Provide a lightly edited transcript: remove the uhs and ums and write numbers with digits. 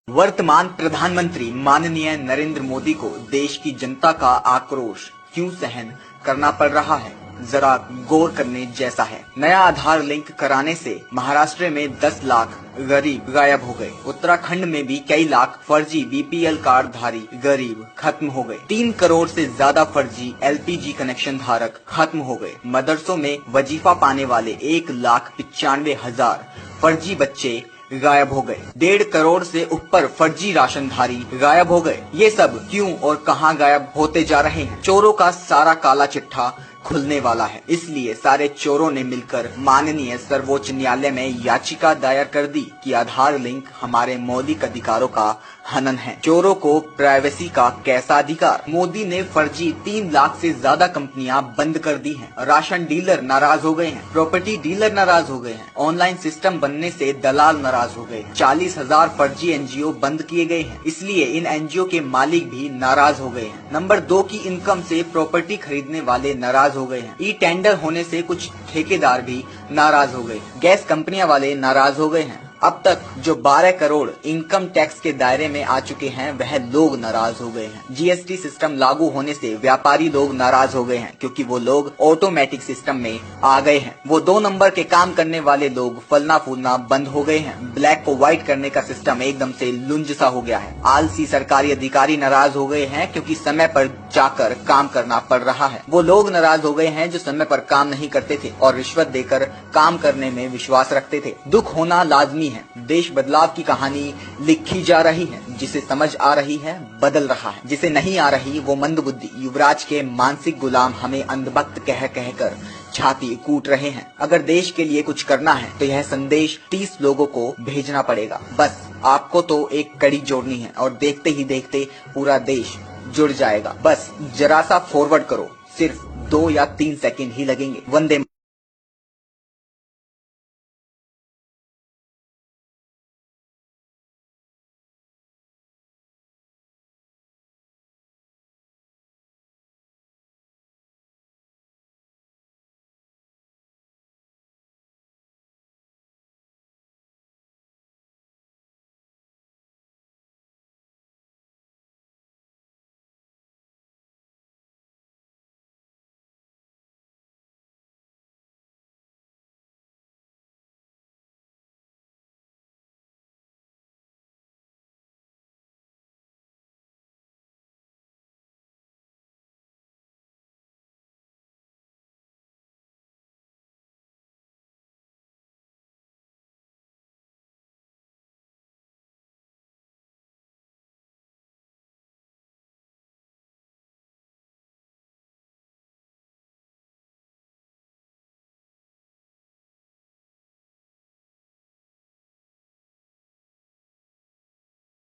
वर्तमान प्रधानमंत्री माननीय नरेंद्र मोदी को देश की जनता का आक्रोश क्यों सहन करना पड़ रहा है, जरा गौर करने जैसा है। नया आधार लिंक कराने से महाराष्ट्र में 10 लाख गरीब गायब हो गए। उत्तराखंड में भी कई लाख फर्जी बीपीएल कार्ड धारी गरीब खत्म हो गए। 3 करोड़ से ज्यादा फर्जी एलपीजी कनेक्शन धारक खत्म हो गए। मदरसों में वजीफा पाने वाले 1,95,000 फर्जी बच्चे गायब हो गए। 1.5 करोड़ से ऊपर फर्जी राशनधारी गायब हो गए। ये सब क्यों और कहां गायब होते जा रहे हैं? चोरों का सारा काला चिट्ठा खुलने वाला है, इसलिए सारे चोरों ने मिलकर माननीय सर्वोच्च न्यायालय में याचिका दायर कर दी कि आधार लिंक हमारे मौलिक अधिकारों का हनन है। चोरों को प्राइवेसी का कैसा अधिकार? मोदी ने फर्जी 3 लाख से ज्यादा कंपनियां बंद कर दी हैं। राशन डीलर नाराज हो गए हैं, प्रॉपर्टी डीलर नाराज हो गए हैं, ऑनलाइन सिस्टम बनने से दलाल नाराज हो गए। 40,000 फर्जी एनजीओ बंद किए गए हैं, इसलिए इन एनजीओ के मालिक भी नाराज हो गए हैं। नंबर 2 की इनकम से प्रॉपर्टी खरीदने वाले नाराज हो गए हैं। ई टेंडर होने से कुछ ठेकेदार भी नाराज हो गए। गैस कंपनियां वाले नाराज हो गए हैं। अब तक जो 12 करोड़ इनकम टैक्स के दायरे में आ चुके हैं वह लोग नाराज हो गए हैं। जीएसटी सिस्टम लागू होने से व्यापारी लोग नाराज हो गए हैं, क्योंकि वो लोग ऑटोमेटिक सिस्टम में आ गए हैं। वो 2 नंबर के काम करने वाले लोग फलना फूलना बंद हो गए हैं। ब्लैक को व्हाइट करने का सिस्टम एकदम से लुंज सा हो गया है। आलसी सरकारी अधिकारी नाराज हो गए हैं, क्योंकि समय पर जाकर काम करना पड़ रहा है। वो लोग नाराज हो गए हैं जो समय पर काम नहीं करते थे और रिश्वत देकर काम करने में विश्वास रखते थे। दुख होना लाजमी है। देश बदलाव की कहानी लिखी जा रही है। जिसे समझ आ रही है बदल रहा है, जिसे नहीं आ रही वो मंदबुद्धि युवराज के मानसिक गुलाम हमें अंधभक्त कह कहकर छाती कूट रहे हैं। अगर देश के लिए कुछ करना है तो यह संदेश 30 लोगों को भेजना पड़ेगा। बस आपको तो एक कड़ी जोड़नी है और देखते ही देखते पूरा देश जुड़ जाएगा। बस जरा सा फॉरवर्ड करो, सिर्फ 2 या 3 सेकंड ही लगेंगे। वंदे